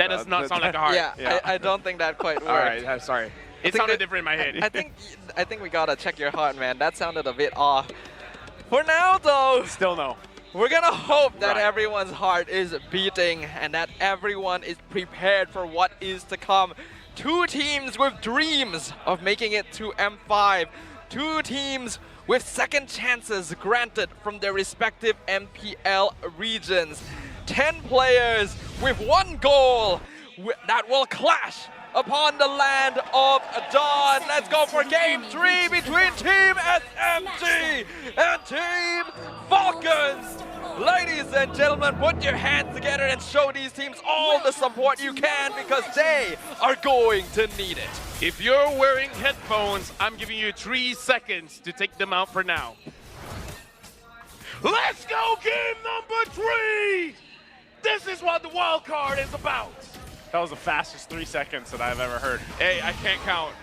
That does not sound like a heart. Yeah, I don't think that quite worked. All right, I'm sorry. It sounded different in my head. I think we gotta check your heart, man. That sounded a bit off. For now, though, still no. We're gonna hope that everyone's heart is beating and that everyone is prepared for what is to come. Two teams with dreams of making it to M5. Two teams with second chances granted from their respective MPL regions. 10 players with one goal that will clash upon the land of Dawn. Let's go for Game 3 between Team SMG and Team Falcons. Ladies and gentlemen, put your hands together and show these teams all the support you can because they are going to need it. If you're wearing headphones, I'm giving you 3 seconds to take them out for now. Let's go game number 3! This is what the wild card is about. That was the fastest 3 seconds that I've ever heard. Hey, I can't count.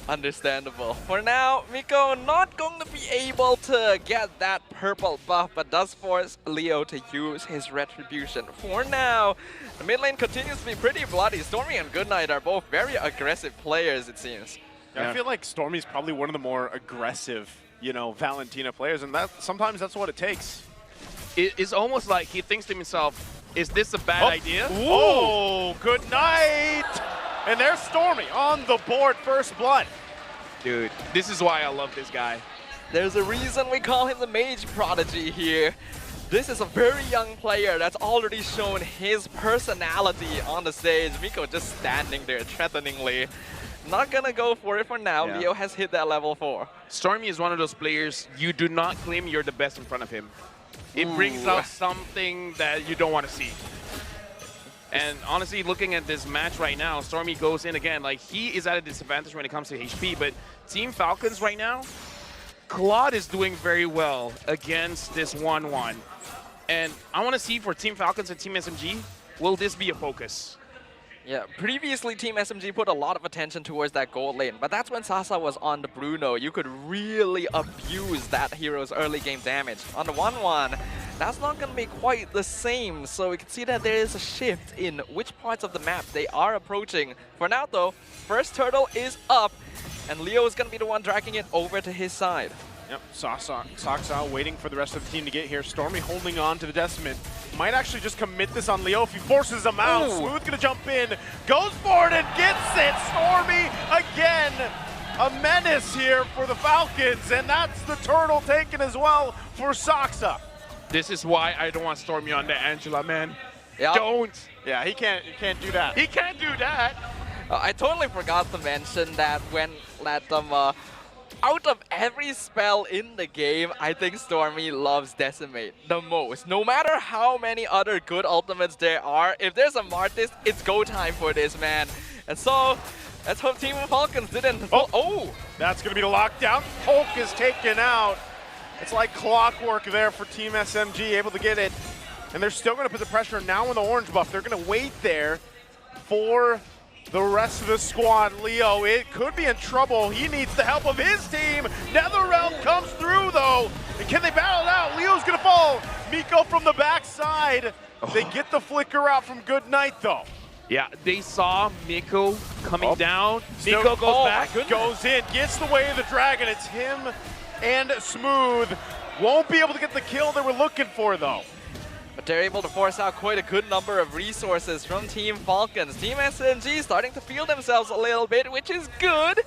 Understandable. For now, Miko not going to be able to get that purple buff, but does force Leo to use his retribution. For now, the mid lane continues to be pretty bloody. Stormy and Goodnight are both very aggressive players, it seems. Yeah. I feel like Stormy's probably one of the more aggressive, you know, Valentina players, and that sometimes that's what it takes. It's almost like he thinks to himself, is this a bad idea? Oh, good night! And there's Stormy on the board, first blood. Dude, this is why I love this guy. There's a reason we call him the Mage Prodigy here. This is a very young player that's already shown his personality on the stage. Miko just standing there threateningly. Not gonna go for it for now. Yeah. Leo has hit that level 4. Stormy is one of those players, you do not claim you're the best in front of him. It brings out something that you don't want to see. And honestly, looking at this match right now, Stormy goes in again. Like, he is at a disadvantage when it comes to HP, but Team Falcons right now, Claude is doing very well against this 1-1. And I want to see for Team Falcons and Team SMG, will this be a focus? Yeah, previously Team SMG put a lot of attention towards that gold lane, but that's when Sasa was on the Bruno. You could really abuse that hero's early game damage. On the 1-1, that's not going to be quite the same, so we can see that there is a shift in which parts of the map they are approaching. For now though, first turtle is up, and Leo is going to be the one dragging it over to his side. Yep, Saksa waiting for the rest of the team to get here. Stormy holding on to the Decimate. Might actually just commit this on Leo if he forces him out. Smooth gonna jump in, goes for it and gets it. Stormy again. A menace here for the Falcons, and that's the turtle taken as well for Saksa. This is why I don't want Stormy on the Angela, man. Yep. Don't. Yeah, he can't do that. He can't do that. I totally forgot to mention that when out of every spell in the game, I think Stormy loves Decimate the most. No matter how many other good ultimates there are, if there's a Martis, it's go time for this, man. And so, let's hope Team Falcons didn't... Oh! That's going to be the lockdown. Hulk is taken out. It's like clockwork there for Team SMG, able to get it. And they're still going to put the pressure now on the orange buff. They're going to wait there for the rest of the squad. Leo, it could be in trouble. He needs the help of his team. Netherrealm comes through, though. And can they battle it out? Leo's going to fall. Miko from the backside. They get the flicker out from Goodnight, though. Yeah, they saw Miko coming down. Miko goes back. Goes in, gets the way of the dragon. It's him and Smooth. Won't be able to get the kill they were looking for, though. But they're able to force out quite a good number of resources from Team Falcons. Team SMG starting to feel themselves a little bit, which is good.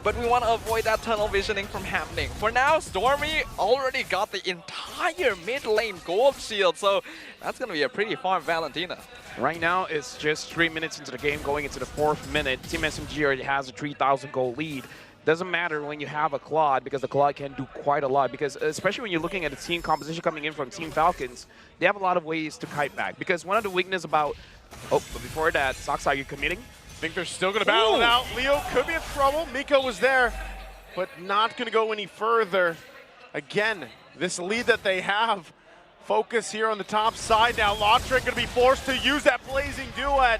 But we want to avoid that tunnel visioning from happening. For now, Stormy already got the entire mid lane gold shield, so that's going to be a pretty farm Valentina. Right now, it's just 3 minutes into the game, going into the 4th minute. Team SMG already has a 3,000 gold lead. Doesn't matter when you have a Claude, because the Claude can do quite a lot. Because especially when you're looking at the team composition coming in from Team Falcons, they have a lot of ways to kite back. Because one of the weaknesses about... Oh, but before that, Sox, are you committing? I think they're still going to battle it out. Leo could be in trouble. Miko was there, but not going to go any further. Again, this lead that they have. Focus here on the top side now. Lautrec going to be forced to use that blazing duet,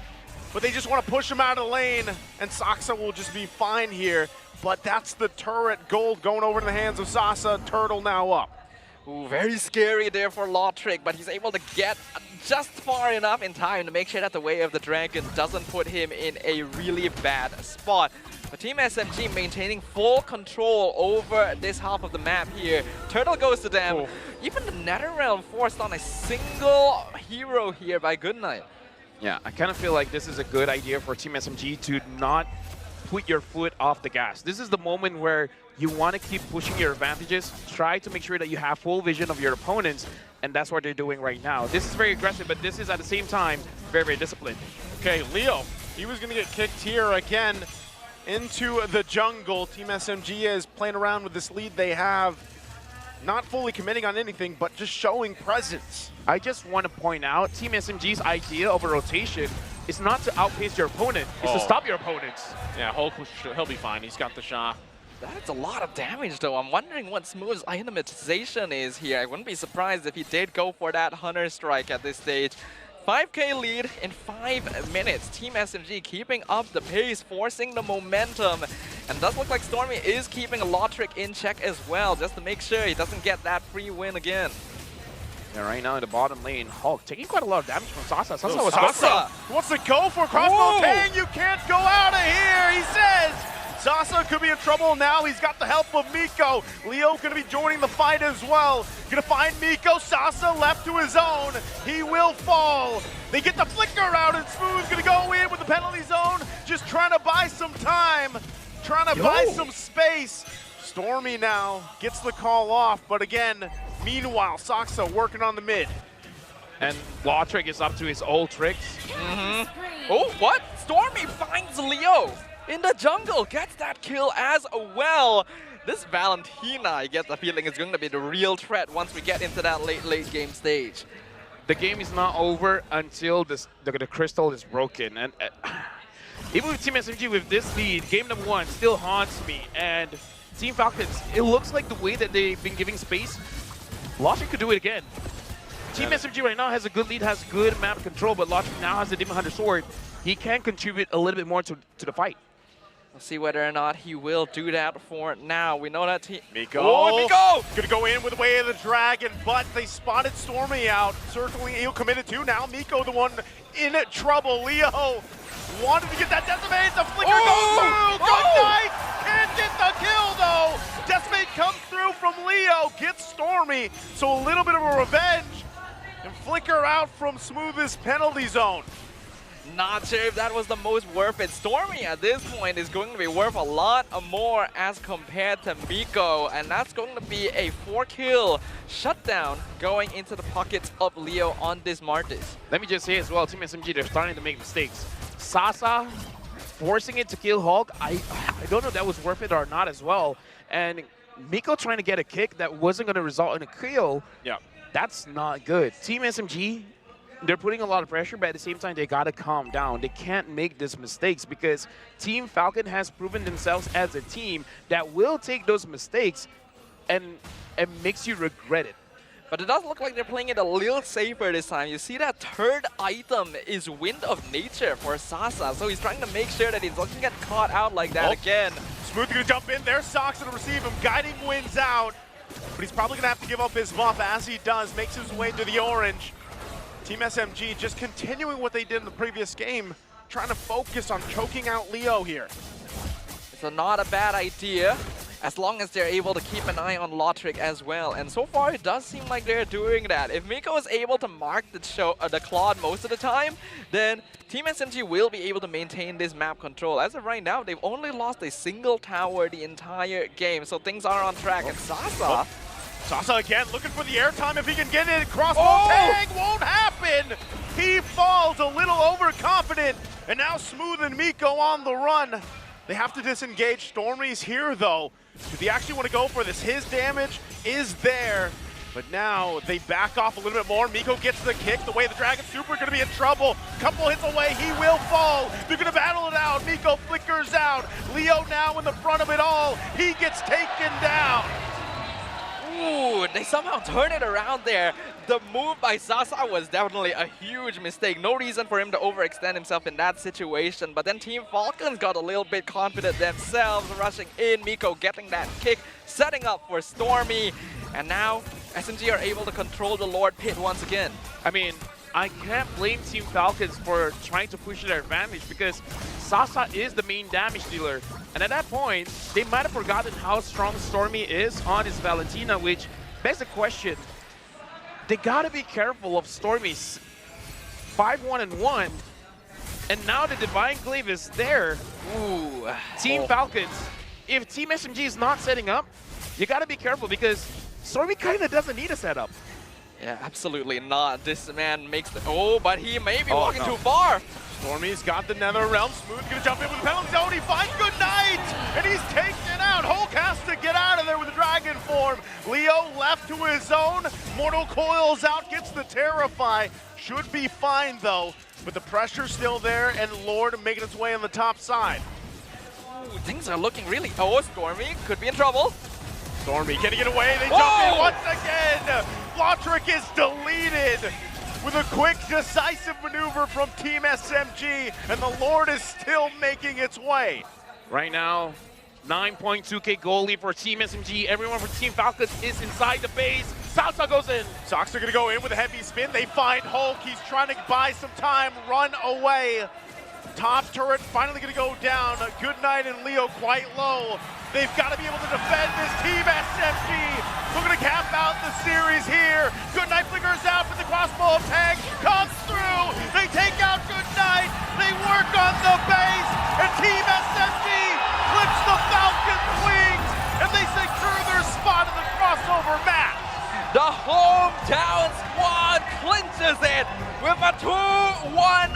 but they just want to push him out of the lane, and Saksa will just be fine here. But that's the turret gold going over to the hands of Sasa. Turtle now up. Ooh, very scary there for Lotric, but he's able to get just far enough in time to make sure that the Way of the Dragon doesn't put him in a really bad spot. But Team SMG maintaining full control over this half of the map here. Turtle goes to them. Oh. Even the Netherrealm forced on a single hero here by Goodnight. Yeah, I kind of feel like this is a good idea for Team SMG to not put your foot off the gas. This is the moment where you want to keep pushing your advantages, try to make sure that you have full vision of your opponents, and that's what they're doing right now. This is very aggressive, but this is at the same time very, very disciplined. Okay, Leo, he was going to get kicked here again into the jungle. Team SMG is playing around with this lead they have, not fully committing on anything, but just showing presence. I just want to point out, Team SMG's idea of a rotation is not to outpace your opponent, it's to stop your opponents. Yeah, Hulk, he'll be fine. He's got the shot. That's a lot of damage though. I'm wondering what Smooth's itemization is here. I wouldn't be surprised if he did go for that Hunter Strike at this stage. 5k lead in 5 minutes. Team SMG keeping up the pace, forcing the momentum. And does look like Stormy is keeping Lotric in check as well, just to make sure he doesn't get that free win again. Yeah, right now in the bottom lane, Hulk taking quite a lot of damage from Sasa. Sasa was Sasa! He wants to go for crossbow Tang. You can't go out of here, he says. Sasa could be in trouble now. He's got the help of Miko. Leo going to be joining the fight as well. Going to find Miko. Sasa left to his own. He will fall. They get the flicker out, and Smooth going to go in with the penalty zone. Just trying to buy some time. Trying to buy some space. Stormy now gets the call off, but again, meanwhile, Sasa working on the mid. And Lotric is up to his old tricks. Oh, what? Stormy finds Leo in the jungle, gets that kill as well. This Valentina, I get the feeling, is going to be the real threat once we get into that late game stage. The game is not over until the crystal is broken. And even with Team SMG with this lead, game number 1 still haunts me. And Team Falcons, it looks like the way that they've been giving space, Logic could do it again. Team SMG right now has a good lead, has good map control, but Logic now has the Demon Hunter Sword. He can contribute a little bit more to the fight. We'll see whether or not he will do that for now. We know that Miko! Oh, Miko! Gonna go in with the Way of the Dragon, but they spotted Stormy out. Circling, he'll committed to. Now Miko the one in trouble. Leo wanted to get that Decimate. The flicker goes through. Good night! Can't get the kill though. Decimate comes through from Leo. Gets Stormy. So a little bit of a revenge. And flicker out from Smooth's penalty zone. Not sure if that was the most worth it. Stormy at this point is going to be worth a lot more as compared to Miko, and that's going to be a 4-kill shutdown going into the pockets of Leo on this Martis. Let me just say as well, Team SMG, they're starting to make mistakes. Sasa forcing it to kill Hulk, I don't know if that was worth it or not as well. And Miko trying to get a kick that wasn't going to result in a kill, that's not good. Team SMG, they're putting a lot of pressure, but at the same time, they gotta calm down. They can't make these mistakes because Team Falcon has proven themselves as a team that will take those mistakes and makes you regret it. But it does look like they're playing it a little safer this time. You see that third item is Wind of Nature for Sasa, so he's trying to make sure that he doesn't get caught out like that again. Smooth gonna jump in there, Sox to receive him, guiding Winds out, but he's probably gonna have to give up his buff as he does, makes his way to the orange. Team SMG just continuing what they did in the previous game, trying to focus on choking out Leo here. So not a bad idea, as long as they're able to keep an eye on Lotric as well. And so far, it does seem like they're doing that. If Miko is able to mark the Claude most of the time, then Team SMG will be able to maintain this map control. As of right now, they've only lost a single tower the entire game, so things are on track. And Sasa... Sasa again looking for the airtime if he can get it. Crossbow tag won't happen. He falls a little overconfident. And now Smooth and Miko on the run. They have to disengage. Stormy's here though. Do they actually want to go for this? His damage is there. But now they back off a little bit more. Miko gets the kick. The Way of the Dragon Super going to be in trouble. Couple hits away. He will fall. They're going to battle it out. Miko flickers out. Leo now in the front of it all. He gets taken down. Ooh, they somehow turn it around there. The move by Sasa was definitely a huge mistake. No reason for him to overextend himself in that situation. But then Team Falcons got a little bit confident themselves, rushing in. Miko getting that kick, setting up for Stormy. And now SMG are able to control the Lord Pit once again. I mean, I can't blame Team Falcons for trying to push their advantage because Sasa is the main damage dealer. And at that point, they might have forgotten how strong Stormy is on his Valentina, which begs the question. They gotta be careful of Stormy's 5-1-1, and now the Divine Glaive is there. Ooh. Team Falcons, if Team SMG is not setting up, you gotta be careful because Stormy kinda doesn't need a setup. Yeah, absolutely not. This man makes the... Oh, but he may be walking no. too far. Stormy's got the Nether Realm. Smooth gonna jump in with the penalty zone. He finds Good Night, and he's taken out. Hulk has to get out of there with the dragon form. Leo left to his own. Mortal Coils out, gets the Terrify. Should be fine though, but the pressure's still there, and Lord making its way on the top side. Ooh, things are looking really... Oh, Stormy could be in trouble. Stormy, can he get away? They jump in once again. Flautric is deleted with a quick, decisive maneuver from Team SMG, and the Lord is still making its way. Right now, 9.2k goal lead for Team SMG. Everyone for Team Falcons is inside the base. Salsa goes in. Sox are gonna go in with a heavy spin. They find Hulk. He's trying to buy some time, run away. Top turret finally gonna go down. Good Night and Leo quite low. They've got to be able to defend this Team SMG. We're gonna cap out the series here. Good Night flickers out, but the crossbow tag comes through. They take out Good Night. They work on the base, and Team SMG clips the Falcons' wings, and they secure their spot in the crossover match. The hometown squad clinches it with a 2-1